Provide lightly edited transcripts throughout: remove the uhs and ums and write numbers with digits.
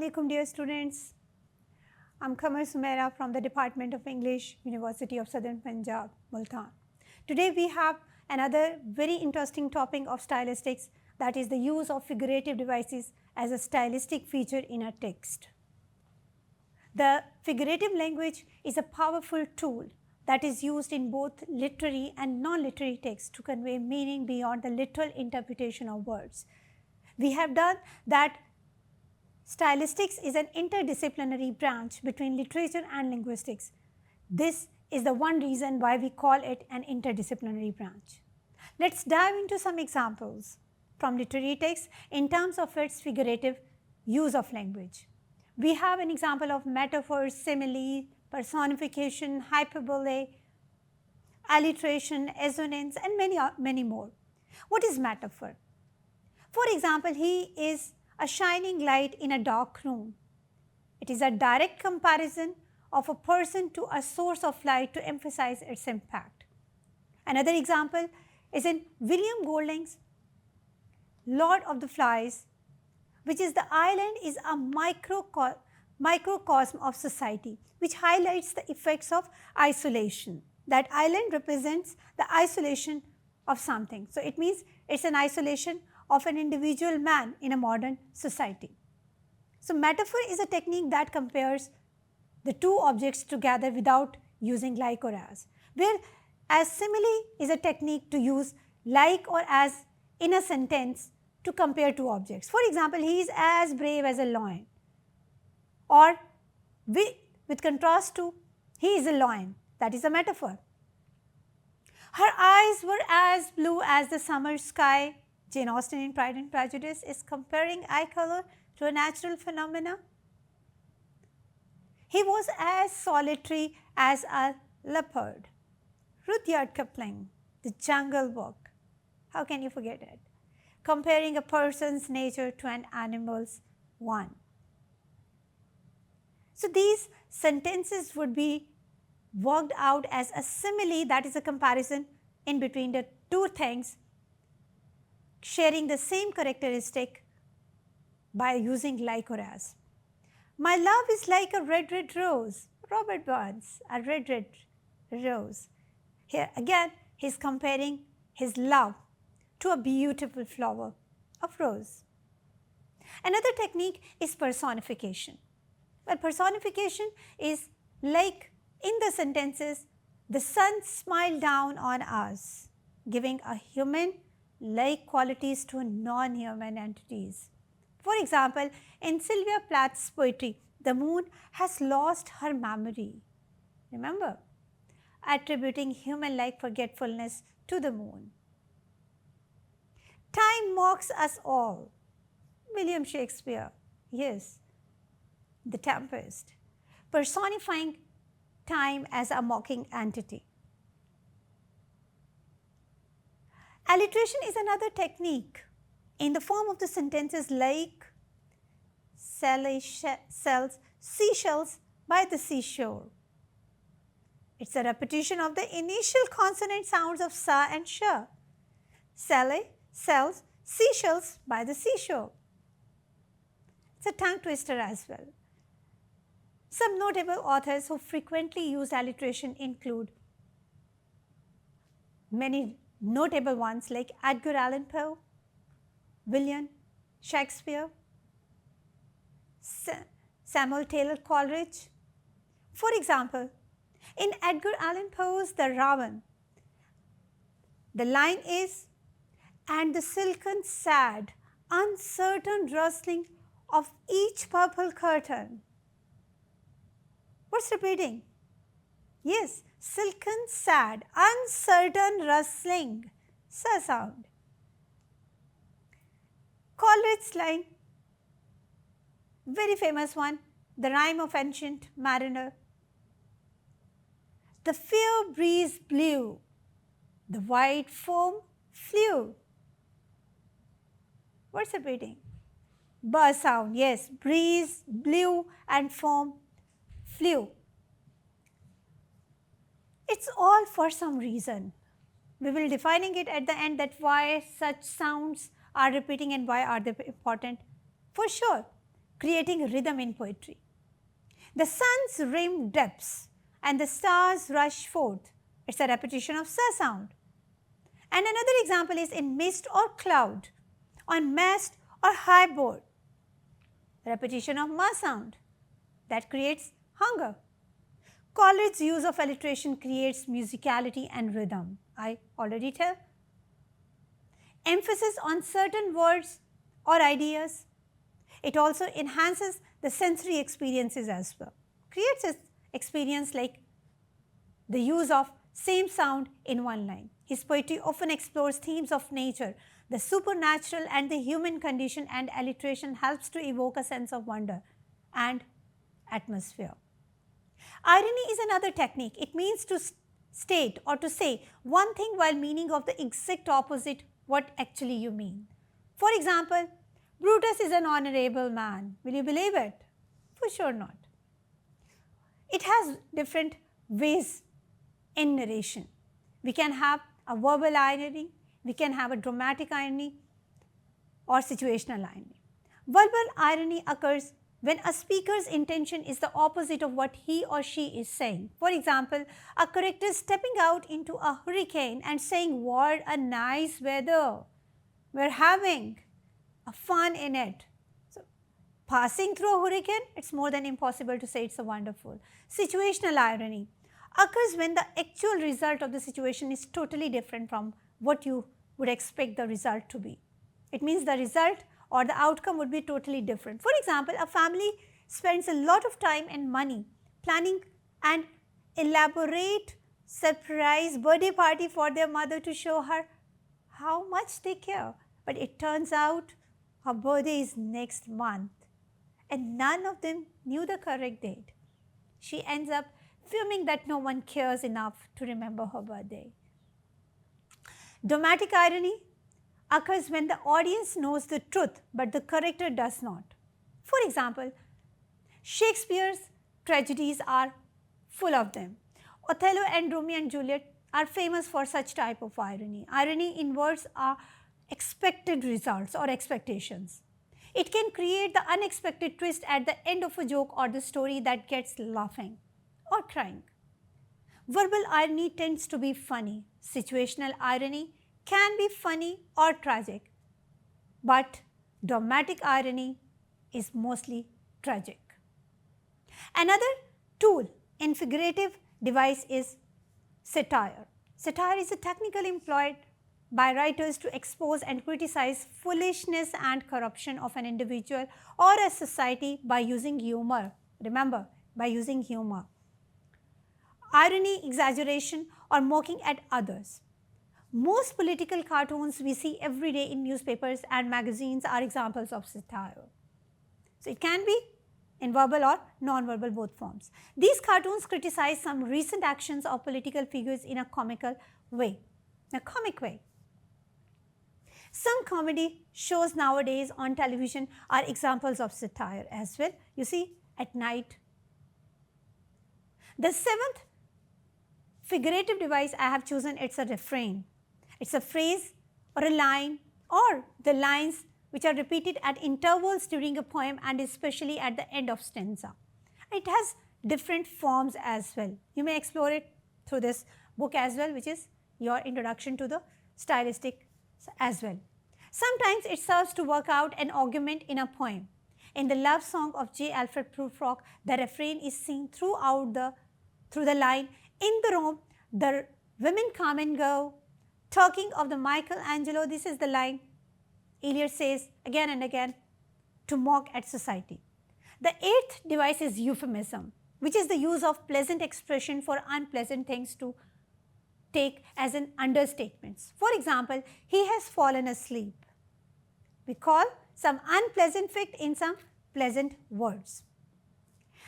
alaikum dear students. I'm Kamar Sumaira from the Department of English, University of Southern Punjab, Multan. Today we have another very interesting topic of stylistics, that is the use of figurative devices as a stylistic feature in a text. The figurative language is a powerful tool that is used in both literary and non-literary texts to convey meaning beyond the literal interpretation of words. We have done that stylistics is an interdisciplinary branch between literature and linguistics. This is the one reason why we call it an interdisciplinary branch. Let's dive into some examples from literary texts in terms of its figurative use of language. We have an example of metaphor, simile, personification, hyperbole, alliteration, assonance, and many more. What is metaphor? For example, he is a shining light in a dark room. It is a direct comparison of a person to a source of light to emphasize its impact. Another example is in William Golding's Lord of the Flies, which is the island is a microcosm of society, which highlights the effects of isolation. That island represents the isolation of something. So it means it's an isolation of an individual man in a modern society. So metaphor is a technique that compares the two objects together without using like or as, whereas simile is a technique to use like or as in a sentence to compare two objects. For example, he is as brave as a lion, or with contrast to he is a lion. That is a metaphor. Her eyes were as blue as the summer sky. Jane Austen in Pride and Prejudice is comparing eye color to a natural phenomena. He was as solitary as a leopard. Rudyard Kipling, The Jungle Book. How can you forget it? Comparing a person's nature to an animal's one. So these sentences would be worked out as a simile, that is a comparison in between the two things sharing the same characteristic by using like or as. My love is like a red rose. Robert Burns, a red rose. Here again, he's comparing his love to a beautiful flower of rose. Another technique is personification. Well, personification is like in the sentences, the sun smiled down on us, giving a human-like qualities to non-human entities. For example, in Sylvia Plath's poetry, the moon has lost her memory. Remember, attributing human-like forgetfulness to the moon. Time mocks us all. William Shakespeare, yes, The Tempest, personifying time as a mocking entity. Alliteration is another technique in the form of the sentences like Sally sells seashells by the seashore. It's a repetition of the initial consonant sounds of sa and sha. Sally sells seashells by the seashore. It's a tongue twister as well. Some notable authors who frequently use alliteration include many notable ones like Edgar Allan Poe, William Shakespeare, Samuel Taylor Coleridge. For example, in Edgar Allan Poe's The Raven, the line is, and the silken, sad, uncertain rustling of each purple curtain. What's repeating? Yes, silken, sad, uncertain rustling. Sa sound. Coleridge's line, very famous one, the rhyme of ancient mariner. The fair breeze blew, the white foam flew. What's repeating? Ba sound, yes, breeze, blew, and foam flew. It's all for some reason. We will be defining it at the end, that why such sounds are repeating and why are they important. For sure, creating rhythm in poetry. The sun's rim dips and the stars rush forth. It's a repetition of sa sound. And another example is in mist or cloud, on mast or high board. Repetition of ma sound that creates hunger. Coleridge's use of alliteration creates musicality and rhythm. I already tell. Emphasis on certain words or ideas. It also enhances the sensory experiences as well. Creates an experience like the use of same sound in one line. His poetry often explores themes of nature, the supernatural and the human condition, and alliteration helps to evoke a sense of wonder and atmosphere. Irony is another technique. It means to state or to say one thing while meaning of the exact opposite what actually you mean. For example, Brutus is an honorable man. Will you believe it? For sure not. It has different ways in narration. We can have a verbal irony, we can have a dramatic irony or situational irony. Verbal irony occurs when a speaker's intention is the opposite of what he or she is saying. For example, a character stepping out into a hurricane and saying, "What a nice weather we're having, a fun in it." So, passing through a hurricane, it's more than impossible to say it's a wonderful. Situational irony occurs when the actual result of the situation is totally different from what you would expect the result to be. It means the result or the outcome would be totally different. For example, a family spends a lot of time and money planning an elaborate surprise birthday party for their mother to show her how much they care. But it turns out her birthday is next month and none of them knew the correct date. She ends up fuming that no one cares enough to remember her birthday. Dramatic irony occurs when the audience knows the truth but the character does not. For example, Shakespeare's tragedies are full of them. Othello and Romeo and Juliet are famous for such type of irony. Irony in words are expected results or expectations. It can create the unexpected twist at the end of a joke or the story that gets laughing or crying. Verbal irony tends to be funny. Situational irony can be funny or tragic, but dramatic irony is mostly tragic. Another tool in figurative device is satire. Satire is a technique employed by writers to expose and criticize foolishness and corruption of an individual or a society by using humor. Remember, by using humor. Irony, exaggeration, or mocking at others. Most political cartoons we see every day in newspapers and magazines are examples of satire. So it can be in verbal or non-verbal both forms. These cartoons criticize some recent actions of political figures in a comical way, a comic way. Some comedy shows nowadays on television are examples of satire as well. You see, at night. The seventh figurative device I have chosen, it's a refrain. It's a phrase or a line or the lines which are repeated at intervals during a poem and especially at the end of stanza. It has different forms as well. You may explore it through this book as well, which is your introduction to the stylistic as well. Sometimes it serves to work out an argument in a poem. In the love song of J. Alfred Prufrock, the refrain is seen through the line, "In the Rome, the women come and go." Talking of the Michelangelo, this is the line Eliot says again and again to mock at society. The eighth device is euphemism, which is the use of pleasant expression for unpleasant things to take as an understatement. For example, "He has fallen asleep." We call some unpleasant fact in some pleasant words.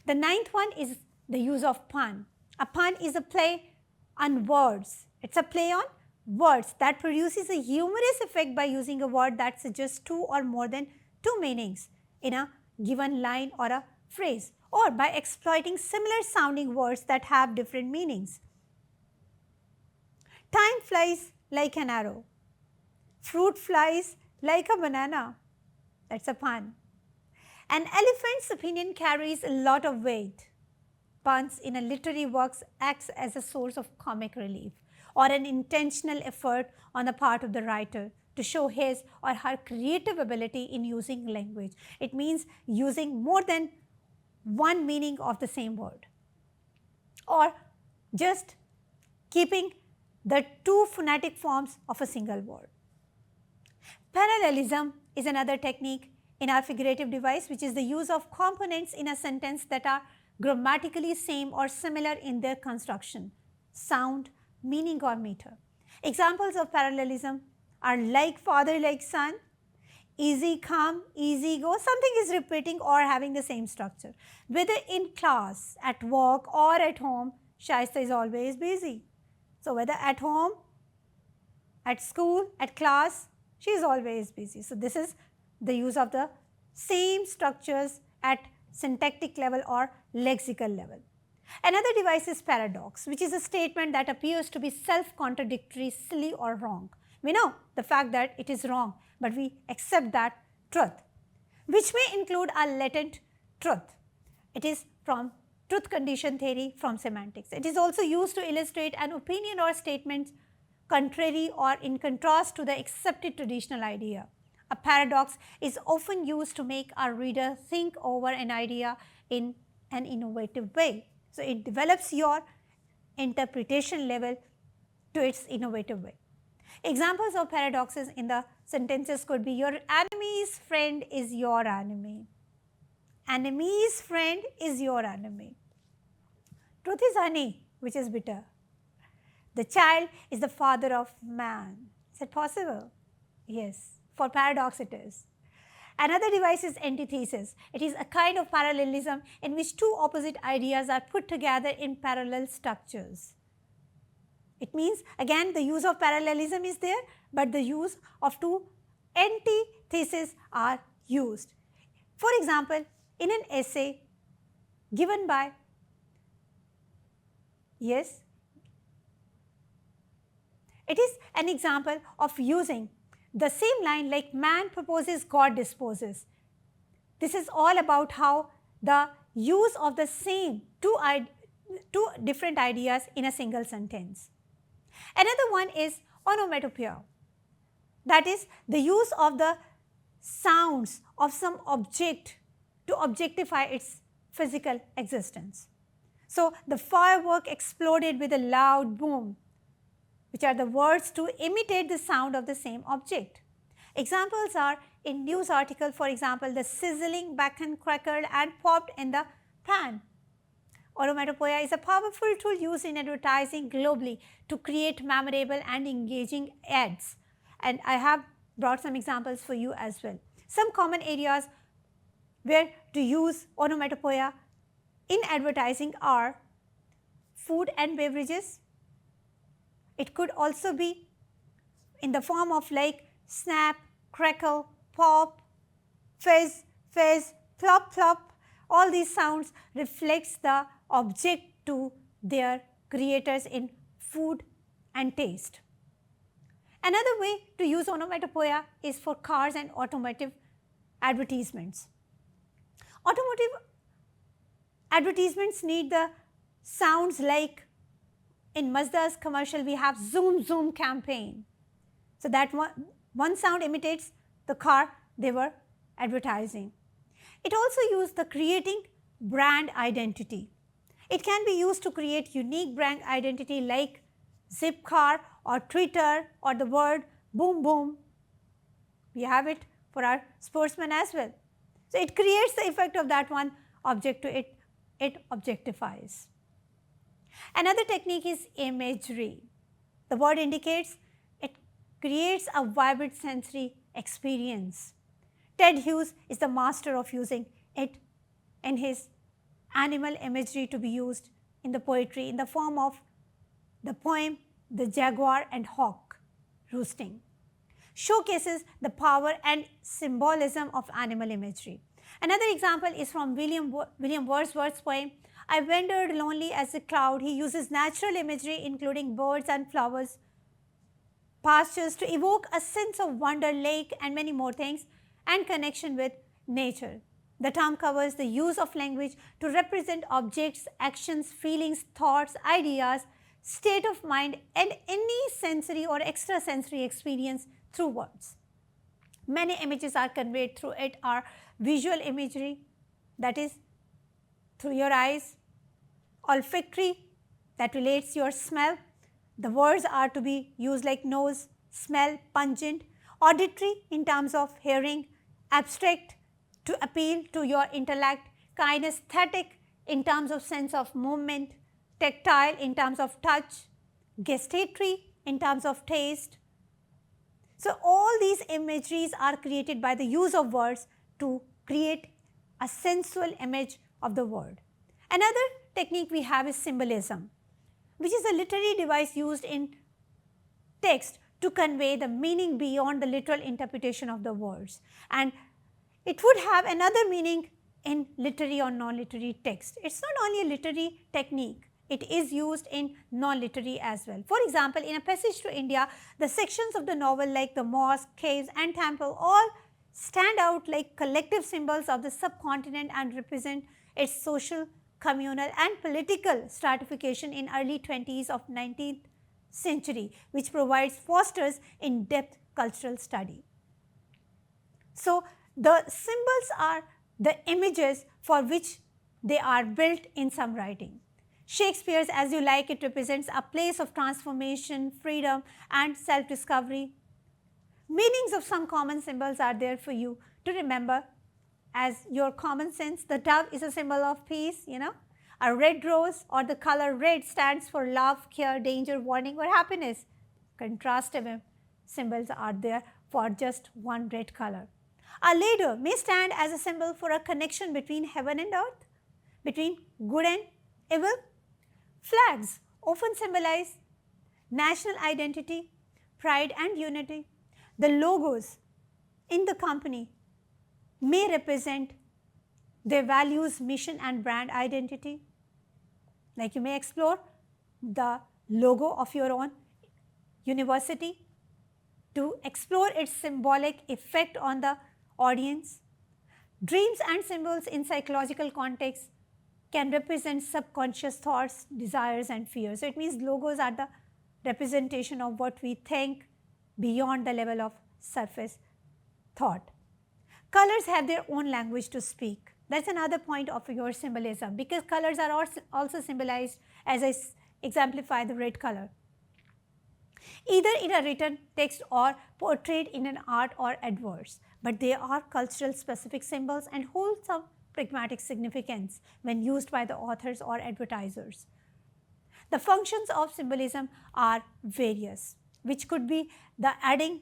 The ninth one is the use of pun. A pun is a play on words. It's a play on words that produces a humorous effect by using a word that suggests two or more than two meanings in a given line or a phrase, or by exploiting similar sounding words that have different meanings. Time flies like an arrow. Fruit flies like a banana. That's a pun. An elephant's opinion carries a lot of weight. Puns in a literary work acts as a source of comic relief or an intentional effort on the part of the writer to show his or her creative ability in using language. It means using more than one meaning of the same word, or just keeping the two phonetic forms of a single word. Parallelism is another technique in our figurative device, which is the use of components in a sentence that are grammatically same or similar in their construction, sound, meaning or meter. Examples of parallelism are like father, like son, easy come, easy go, something is repeating or having the same structure. Whether in class, at work or at home, Shaista is always busy. So whether at home, at school, at class, she is always busy. So this is the use of the same structures at syntactic level or lexical level. Another device is paradox, which is a statement that appears to be self-contradictory, silly or wrong. We know the fact that it is wrong, but we accept that truth, which may include a latent truth. It is from truth condition theory from semantics. It is also used to illustrate an opinion or statement contrary or in contrast to the accepted traditional idea. A paradox is often used to make our reader think over an idea in an innovative way. So it develops your interpretation level to its innovative way. Examples of paradoxes in the sentences could be your enemy's friend is your enemy. Enemy's friend is your enemy. Truth is honey, which is bitter. The child is the father of man. Is it possible? Yes. For paradox it is. Another device is antithesis. It is a kind of parallelism in which two opposite ideas are put together in parallel structures. It means again the use of parallelism is there, but the use of two antitheses are used. For example, in an essay given by, yes, it is an example of using the same line like man proposes, God disposes. This is all about how the use of the same two different ideas in a single sentence. Another one is onomatopoeia. That is the use of the sounds of some object to objectify its physical existence. So the firework exploded with a loud boom, which are the words to imitate the sound of the same object. Examples are in news article, for example, the sizzling bacon crackled and popped in the pan. Onomatopoeia is a powerful tool used in advertising globally to create memorable and engaging ads. And I have brought some examples for you as well. Some common areas where to use onomatopoeia in advertising are food and beverages. It could also be in the form of like snap, crackle, pop, fizz, fizz, plop, plop. All these sounds reflects the object to their creators in food and taste. Another way to use onomatopoeia is for cars and automotive advertisements. Automotive advertisements need the sounds like in Mazda's commercial we have zoom zoom campaign. So that one sound imitates the car they were advertising. It also used the creating brand identity. It can be used to create unique brand identity like Zipcar or Twitter or the word boom boom. We have it for our sportsmen as well. So it creates the effect of that one object to it, it objectifies. Another technique is imagery. The word indicates it creates a vivid sensory experience. Ted Hughes is the master of using it in his animal imagery to be used in the poetry in the form of the poem The Jaguar and Hawk Roosting. Showcases the power and symbolism of animal imagery. Another example is from William Wordsworth's poem, I Wandered Lonely as a Cloud. He uses natural imagery including birds and flowers, pastures to evoke a sense of wonder, lake and many more things and connection with nature. The term covers the use of language to represent objects, actions, feelings, thoughts, ideas, state of mind, and any sensory or extrasensory experience through words. Many images are conveyed through it are visual imagery, that is through your eyes, olfactory, that relates your smell. The words are to be used like nose, smell, pungent, auditory in terms of hearing, abstract to appeal to your intellect, kinesthetic in terms of sense of movement, tactile in terms of touch, gustatory in terms of taste. So, all these imageries are created by the use of words to create a sensual image of the word. Another technique we have is symbolism, which is a literary device used in text to convey the meaning beyond the literal interpretation of the words. And it would have another meaning in literary or non-literary text. It is not only a literary technique, it is used in non-literary as well. For example, in A Passage to India, the sections of the novel like the mosque, caves and temple all stand out like collective symbols of the subcontinent and represent its social, communal and political stratification in early 20s of 19th century, which fosters in-depth cultural study. So, the symbols are the images for which they are built in some writing. Shakespeare's As You Like It represents a place of transformation, freedom and self-discovery. Meanings of some common symbols are there for you to remember as your common sense. The dove is a symbol of peace, A red rose or the color red stands for love, care, danger, warning or happiness. Contrastive symbols are there for just one red color. A ladder may stand as a symbol for a connection between heaven and earth, between good and evil. Flags often symbolize national identity, pride and unity. The logos in the company may represent their values, mission and brand identity. Like you may explore the logo of your own university to explore its symbolic effect on the audience. Dreams and symbols in psychological context can represent subconscious thoughts, desires and fears. So, it means logos are the representation of what we think beyond the level of surface thought. Colors have their own language to speak. That is another point of your symbolism, because colors are also symbolized as I exemplify the red color, either in a written text or portrayed in an art or adverse, but they are cultural specific symbols and hold some pragmatic significance when used by the authors or advertisers. The functions of symbolism are various, which could be the adding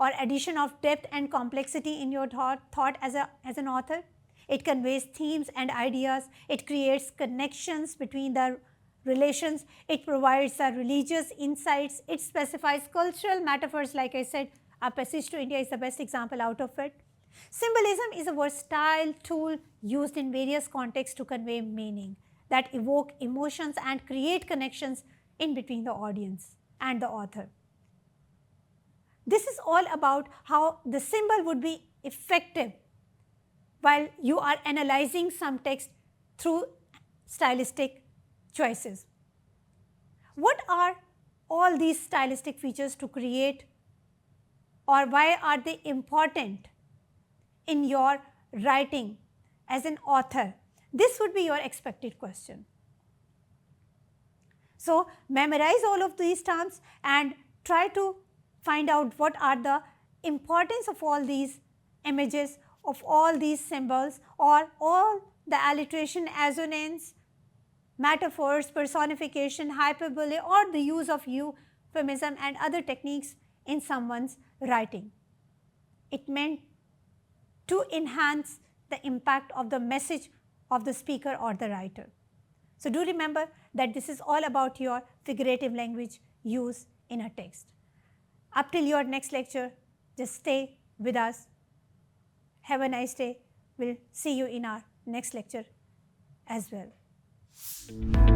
or addition of depth and complexity in your thought as an author. It conveys themes and ideas. It creates connections between the relations. It provides the religious insights. It specifies cultural metaphors. Like I said, A Passage to India is the best example out of it. Symbolism is a versatile tool used in various contexts to convey meaning that evoke emotions and create connections in between the audience and the author. This is all about how the symbol would be effective while you are analyzing some text through stylistic choices. What are all these stylistic features to create, or why are they important in your writing as an author? This would be your expected question. So, memorize all of these terms and try to find out what are the importance of all these images, of all these symbols, or all the alliteration, assonance, metaphors, personification, hyperbole, or the use of euphemism and other techniques in someone's writing. It meant to enhance the impact of the message of the speaker or the writer. So, do remember that this is all about your figurative language use in a text. Up till your next lecture, just stay with us. Have a nice day. We'll see you in our next lecture as well.